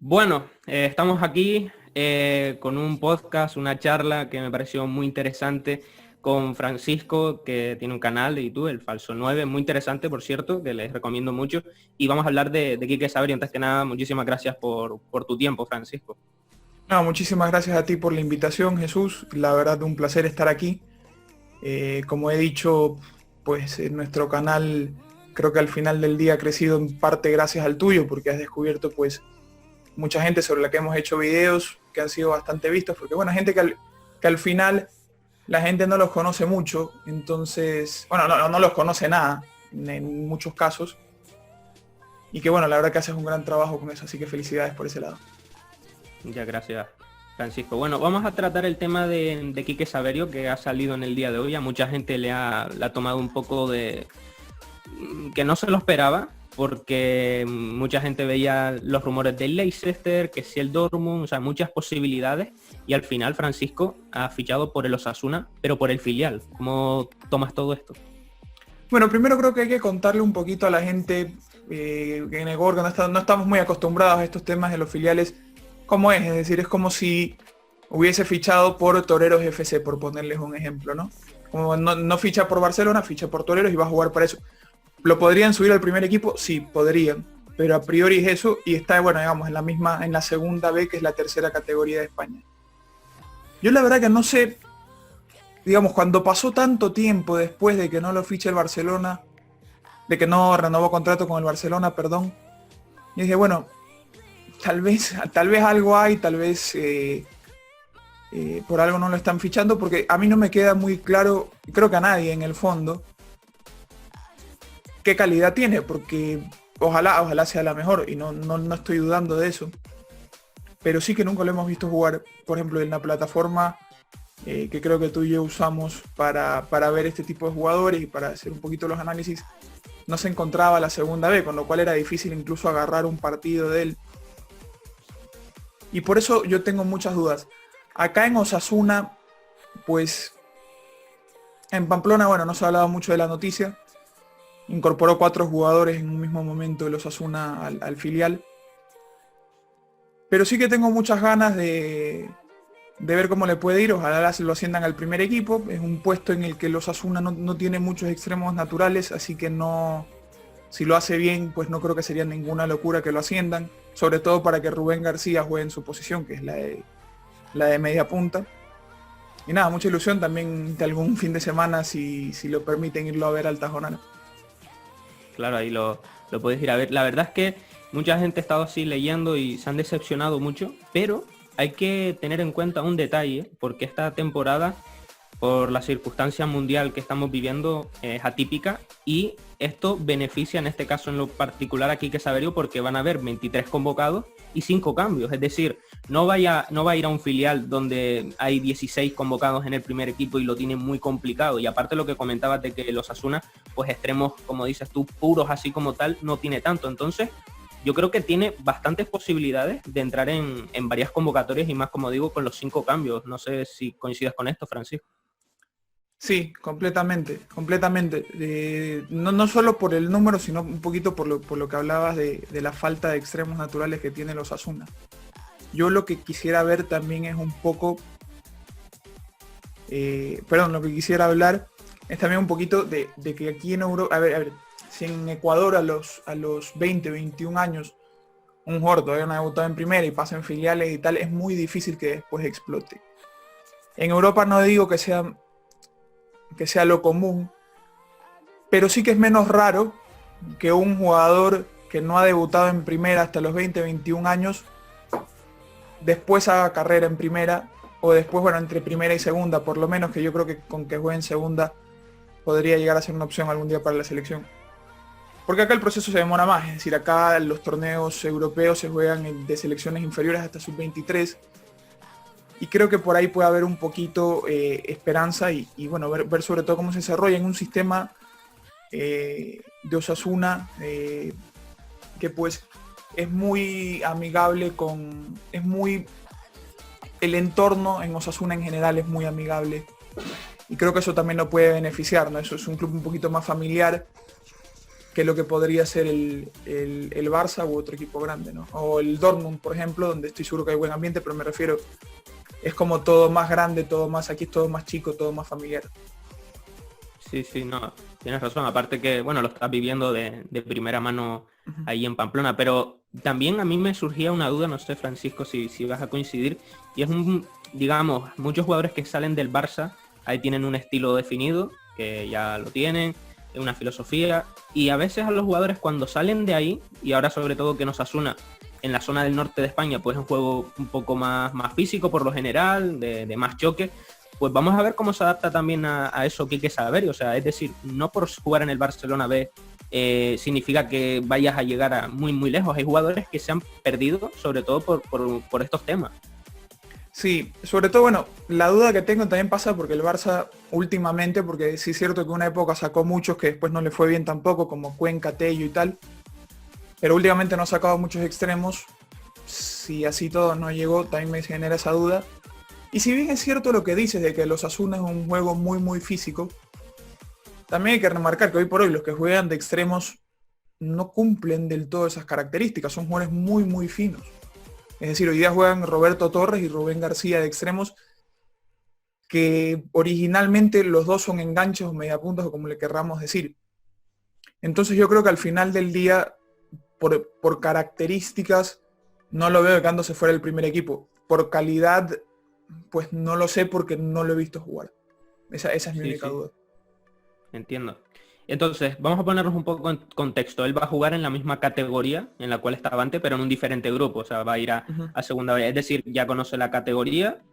Bueno, estamos aquí con un podcast, una charla que me pareció muy interesante con Francisco, que tiene un canal de YouTube, El Falso 9, muy interesante, por cierto, que les recomiendo mucho. Y vamos a hablar de Quique Saber. Y antes que nada, muchísimas gracias por tu tiempo, Francisco. No, muchísimas gracias a ti por la invitación, Jesús. La verdad, un placer estar aquí. Como he dicho, pues nuestro canal creo que al final del día ha crecido en parte gracias al tuyo, porque has descubierto pues mucha gente sobre la que hemos hecho videos que han sido bastante vistos, porque bueno, gente que al final la gente no los conoce mucho, entonces, bueno, no los conoce nada en muchos casos, y que bueno, la verdad que haces un gran trabajo con eso, así que felicidades por ese lado. Muchas gracias, Francisco. Bueno, vamos a tratar el tema de Quique Saverio, que ha salido en el día de hoy. A mucha gente le ha tomado un poco de, que no se lo esperaba, porque mucha gente veía los rumores del Leicester, que si el Dortmund, o sea, muchas posibilidades, y al final Francisco ha fichado por el Osasuna, pero por el filial. ¿Cómo tomas todo esto? Bueno, primero creo que hay que contarle un poquito a la gente que en el Gorgo no estamos muy acostumbrados a estos temas de los filiales, cómo es decir, es como si hubiese fichado por Toreros FC, por ponerles un ejemplo, ¿no? Como no ficha por Barcelona, ficha por Toreros y va a jugar para eso. ¿Lo podrían subir al primer equipo? Sí, podrían, pero a priori es eso y está, bueno, digamos, en la segunda B, que es la tercera categoría de España. Yo la verdad que no sé, digamos, cuando pasó tanto tiempo después de que no lo fiche el Barcelona, de que no renovó contrato con el Barcelona, perdón. Y dije, bueno, tal vez algo hay, tal vez por algo no lo están fichando, porque a mí no me queda muy claro, creo que a nadie en el fondo, qué calidad tiene, porque ojalá sea la mejor, y no estoy dudando de eso. Pero sí que nunca lo hemos visto jugar, por ejemplo, en la plataforma que creo que tú y yo usamos para ver este tipo de jugadores y para hacer un poquito los análisis, no se encontraba la segunda B, con lo cual era difícil incluso agarrar un partido de él. Y por eso yo tengo muchas dudas. Acá en Osasuna, pues en Pamplona, bueno, no se ha hablado mucho de la noticia. Incorporó 4 jugadores en un mismo momento el Osasuna al filial. Pero sí que tengo muchas ganas de ver cómo le puede ir. Ojalá se lo asciendan al primer equipo. Es un puesto en el que el Osasuna no tiene muchos extremos naturales, así que no, si lo hace bien, pues no creo que sería ninguna locura que lo asciendan, sobre todo para que Rubén García juegue en su posición, que es la de media punta. Y nada, mucha ilusión también de algún fin de semana, si lo permiten irlo a ver al Tajonal. Claro, ahí lo podéis ir a ver. La verdad es que mucha gente ha estado así leyendo y se han decepcionado mucho, pero hay que tener en cuenta un detalle, porque esta temporada, por la circunstancia mundial que estamos viviendo, es atípica, y esto beneficia en este caso en lo particular a Quique Saverio, porque van a haber 23 convocados y 5 cambios. Es decir, no va a ir a un filial donde hay 16 convocados en el primer equipo y lo tienen muy complicado. Y aparte lo que comentabas de que los Asuna, pues extremos, como dices tú, puros así como tal, no tiene tanto. Entonces, yo creo que tiene bastantes posibilidades de entrar en varias convocatorias, y más, como digo, con los 5 cambios. No sé si coincidas con esto, Francisco. Sí, completamente, completamente. No solo por el número, sino un poquito por lo que hablabas de la falta de extremos naturales que tiene los Asuna. Yo lo que quisiera ver también es un poco, lo que quisiera hablar es también un poquito de que aquí en Europa, a ver, si en Ecuador a los 20, 21 años un jugador todavía no ha debutado en primera y pasa en filiales y tal, es muy difícil que después explote. En Europa no digo que sea lo común, pero sí que es menos raro que un jugador que no ha debutado en primera hasta los 20, 21 años después haga carrera en primera, o después, bueno, entre primera y segunda, por lo menos, que yo creo que con que juegue en segunda podría llegar a ser una opción algún día para la selección. Porque acá el proceso se demora más, es decir, acá los torneos europeos se juegan de selecciones inferiores hasta sub-23, y creo que por ahí puede haber un poquito esperanza y bueno, ver sobre todo cómo se desarrolla en un sistema de Osasuna que pues es muy amigable el entorno en Osasuna en general es muy amigable, y creo que eso también lo puede beneficiar, ¿no? Eso es un club un poquito más familiar, que lo que podría ser el Barça u otro equipo grande, ¿no? O el Dortmund, por ejemplo, donde estoy seguro que hay buen ambiente, pero me refiero, es como todo más grande, todo más, aquí es todo más chico, todo más familiar. Sí, sí, no, tienes razón. Aparte que, bueno, lo estás viviendo de primera mano ahí en Pamplona, pero también a mí me surgía una duda, no sé, Francisco, si vas a coincidir, y es digamos, muchos jugadores que salen del Barça, ahí tienen un estilo definido, que ya lo tienen, una filosofía, y a veces a los jugadores cuando salen de ahí, y ahora sobre todo que nos Osasuna en la zona del norte de España, pues es un juego un poco más físico por lo general, de más choque, pues vamos a ver cómo se adapta también a eso que hay que saber. O sea, es decir, no por jugar en el Barcelona B significa que vayas a llegar a muy lejos. Hay jugadores que se han perdido, sobre todo por estos temas. Sí, sobre todo, bueno, la duda que tengo también pasa porque el Barça últimamente, porque sí es cierto que una época sacó muchos que después no le fue bien tampoco, como Cuenca, Tello y tal, pero últimamente no ha sacado muchos extremos. Si así todo no llegó, también me genera esa duda. Y si bien es cierto lo que dices de que los Osasuna es un juego muy físico, también hay que remarcar que hoy por hoy los que juegan de extremos no cumplen del todo esas características, son jugadores muy finos. Es decir, hoy día juegan Roberto Torres y Rubén García de extremos, que originalmente los dos son enganches o mediapuntas o como le querramos decir. Entonces yo creo que al final del día, por características, no lo veo quedándose fuera del primer equipo. Por calidad, pues no lo sé porque no lo he visto jugar. Esa es mi única duda. Entiendo. Entonces, vamos a ponernos un poco en contexto. Él va a jugar en la misma categoría en la cual estaba antes, pero en un diferente grupo. O sea, va a ir a segunda vez. Es decir, ya conoce la categoría.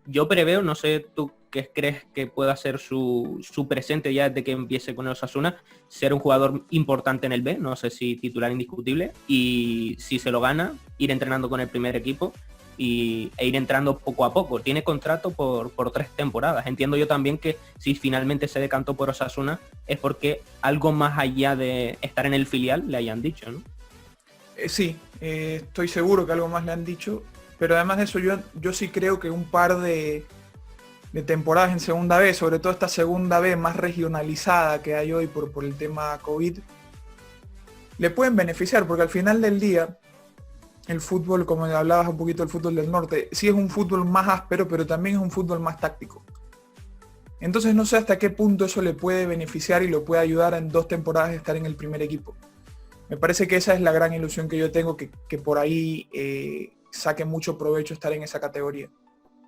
Yo preveo, no sé tú qué crees que pueda ser su presente ya desde que empiece con el Osasuna, ser un jugador importante en el B, no sé si titular indiscutible, y si se lo gana, ir entrenando con el primer equipo e ir entrando poco a poco. Tiene contrato por 3 temporadas. Entiendo yo también que si finalmente se decantó por Osasuna es porque algo más allá de estar en el filial le hayan dicho, ¿no? Sí, estoy seguro que algo más le han dicho, pero además de eso yo sí creo que un par de temporadas en segunda B, sobre todo esta segunda B más regionalizada que hay hoy por el tema COVID, le pueden beneficiar, porque al final del día el fútbol, como hablabas un poquito del fútbol del norte, sí es un fútbol más áspero, pero también es un fútbol más táctico. Entonces no sé hasta qué punto eso le puede beneficiar y lo puede ayudar en 2 temporadas de estar en el primer equipo. Me parece que esa es la gran ilusión que yo tengo, que por ahí saque mucho provecho estar en esa categoría.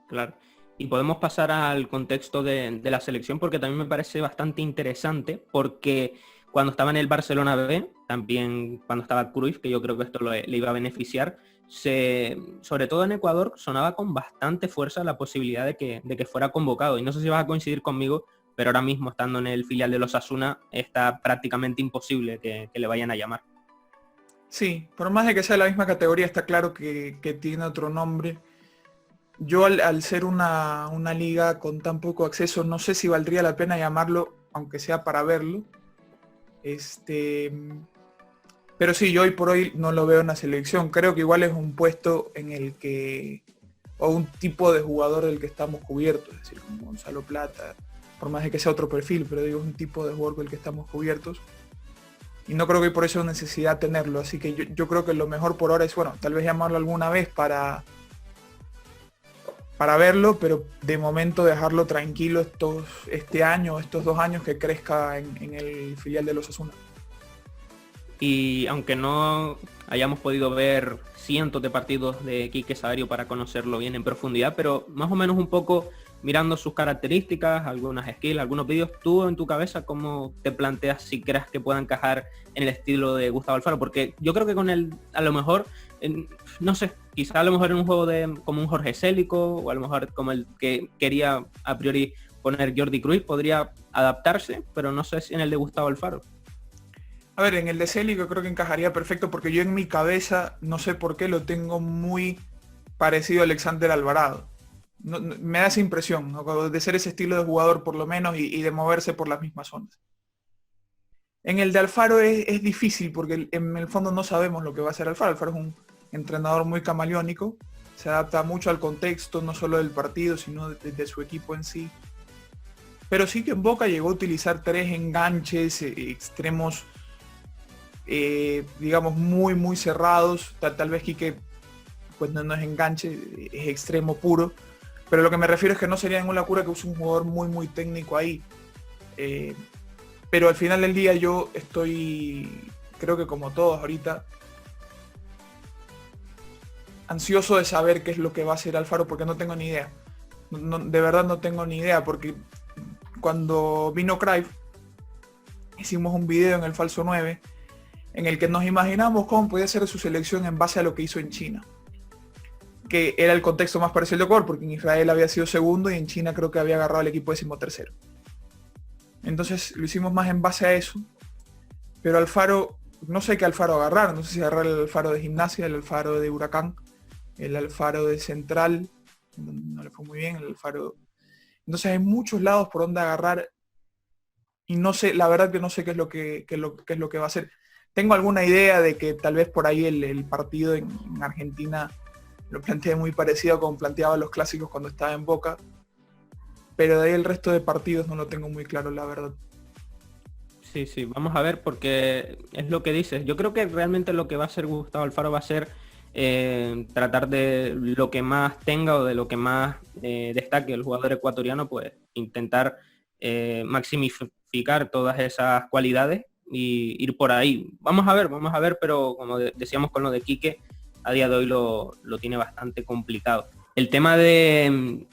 Claro. Y podemos pasar al contexto de la selección, porque también me parece bastante interesante, porque cuando estaba en el Barcelona B, también cuando estaba Cruyff, que yo creo que esto le iba a beneficiar, sobre todo en Ecuador, sonaba con bastante fuerza la posibilidad de que fuera convocado. Y no sé si vas a coincidir conmigo, pero ahora mismo estando en el filial de los Osasuna, está prácticamente imposible que le vayan a llamar. Sí, por más de que sea la misma categoría, está claro que tiene otro nombre. Yo al ser una liga con tan poco acceso, no sé si valdría la pena llamarlo, aunque sea para verlo. Pero sí, yo hoy por hoy no lo veo en la selección. Creo que igual es un puesto en el que, o un tipo de jugador del que estamos cubiertos, es decir, como Gonzalo Plata, por más de que sea otro perfil, pero digo, es un tipo de jugador del que estamos cubiertos. Y no creo que por eso necesidad tenerlo. Así que yo creo que lo mejor por ahora es, bueno, tal vez llamarlo alguna vez para verlo, pero de momento dejarlo tranquilo este año, estos 2 años que crezca en el filial de los Osasuna. Y aunque no hayamos podido ver cientos de partidos de Quique Saverio para conocerlo bien en profundidad, pero más o menos un poco mirando sus características, algunas skills, algunos vídeos, tú en tu cabeza, ¿cómo te planteas si crees que pueda encajar en el estilo de Gustavo Alfaro? Porque yo creo que con él, a lo mejor, no sé, quizá a lo mejor en un juego como un Jorge Célico, o a lo mejor como el que quería a priori poner Jordi Cruyff, podría adaptarse, pero no sé si en el de Gustavo Alfaro. A ver, en el de Célico creo que encajaría perfecto porque yo en mi cabeza, no sé por qué, lo tengo muy parecido a Alexander Alvarado. Me da esa impresión, ¿no? De ser ese estilo de jugador por lo menos y de moverse por las mismas zonas. En el de Alfaro es difícil porque en el fondo no sabemos lo que va a hacer Alfaro. Alfaro es un entrenador muy camaleónico, se adapta mucho al contexto, no solo del partido, sino de su equipo en sí. pero sí que en Boca llegó a utilizar 3 enganches extremos, digamos, muy cerrados. Tal vez Quique pues no es enganche, es extremo puro, pero lo que me refiero es que no sería ninguna locura que use un jugador muy técnico ahí. Pero al final del día yo estoy, creo que como todos ahorita, ansioso de saber qué es lo que va a hacer Alfaro, porque no tengo ni idea. De verdad no tengo ni idea, porque cuando vino Cruyff, hicimos un video en el Falso 9, en el que nos imaginamos cómo podía ser su selección en base a lo que hizo en China. Que era el contexto más parecido al de Ecuador, porque en Israel había sido segundo y en China creo que había agarrado al equipo 13º. Entonces lo hicimos más en base a eso. Pero Alfaro, no sé qué Alfaro agarrar, no sé si agarrar el Alfaro de Gimnasia, el Alfaro de Huracán, el Alfaro de Central, no le fue muy bien, el Alfaro. Entonces hay muchos lados por donde agarrar y no sé, la verdad que no sé qué es lo que va a hacer. Tengo alguna idea de que tal vez por ahí el partido en Argentina lo planteé muy parecido a como planteaba los clásicos cuando estaba en Boca, pero de ahí el resto de partidos no lo tengo muy claro, la verdad. Sí, vamos a ver, porque es lo que dices. Yo creo que realmente lo que va a hacer Gustavo Alfaro va a ser tratar de lo que más tenga o de lo que más destaque el jugador ecuatoriano, pues intentar maximificar todas esas cualidades y ir por ahí. Vamos a ver, pero como decíamos con lo de Quique, a día de hoy lo tiene bastante complicado. El tema de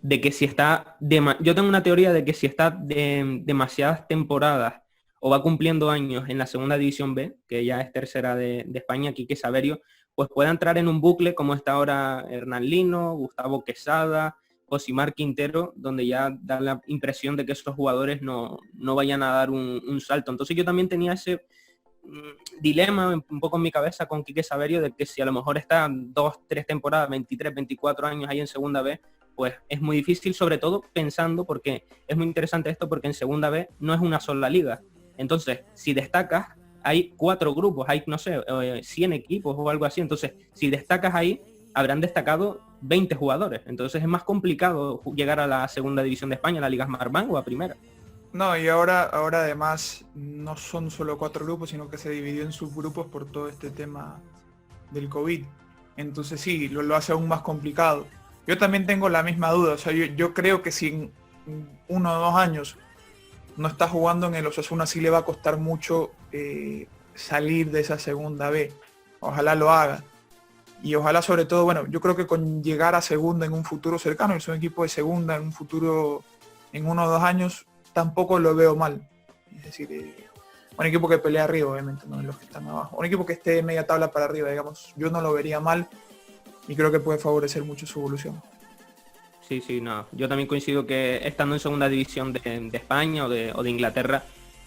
que si está... Yo tengo una teoría de que si está demasiadas temporadas o va cumpliendo años en la segunda división B, que ya es tercera de España, Quique Saverio, pues puede entrar en un bucle como está ahora Hernán Lino, Gustavo Quesada, Josimar Quintero, donde ya da la impresión de que estos jugadores no vayan a dar un salto. Entonces yo también tenía ese dilema un poco en mi cabeza con Quique Saverio de que si a lo mejor está 2-3 temporadas, 23, 24 años ahí en segunda B, pues es muy difícil, sobre todo pensando, porque es muy interesante esto, porque en segunda B no es una sola liga. Entonces, si destacas, hay 4 grupos, hay, no sé, 100 equipos o algo así. Entonces, si destacas ahí, habrán destacado 20 jugadores. Entonces es más complicado llegar a la segunda división de España, a la Liga Smartbank o a primera. No, y ahora además no son solo 4 grupos, sino que se dividió en subgrupos por todo este tema del COVID. Entonces sí, lo hace aún más complicado. Yo también tengo la misma duda, o sea, yo creo que si en 1 o 2 años no está jugando en el Osasuna, sí le va a costar mucho salir de esa segunda B. Ojalá lo haga. Y ojalá sobre todo, bueno, yo creo que con llegar a segunda en un futuro cercano, es un equipo de segunda en un futuro, en 1 o 2 años, tampoco lo veo mal. Es decir, un equipo que pelea arriba, obviamente, no los que están abajo. Un equipo que esté en media tabla para arriba, digamos, yo no lo vería mal y creo que puede favorecer mucho su evolución. Sí, no. Yo también coincido que estando en segunda división de España o de Inglaterra,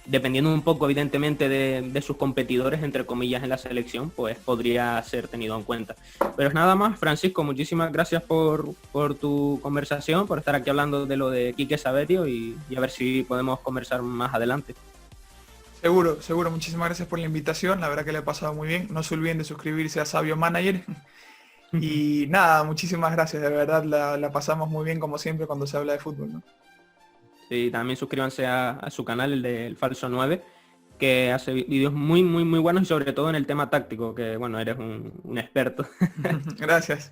dependiendo un poco evidentemente de sus competidores, entre comillas, en la selección, pues podría ser tenido en cuenta. Pero es nada más, Francisco, muchísimas gracias por tu conversación, por estar aquí hablando de lo de Quique Saverio y a ver si podemos conversar más adelante. Seguro, muchísimas gracias por la invitación, la verdad que le he pasado muy bien. No se olviden de suscribirse a Sabio Manager. Y nada, muchísimas gracias, de verdad la pasamos muy bien como siempre cuando se habla de fútbol, ¿no? Sí, también suscríbanse a su canal, el del Falso 9, que hace vídeos muy buenos y sobre todo en el tema táctico, que bueno, eres un experto. Gracias.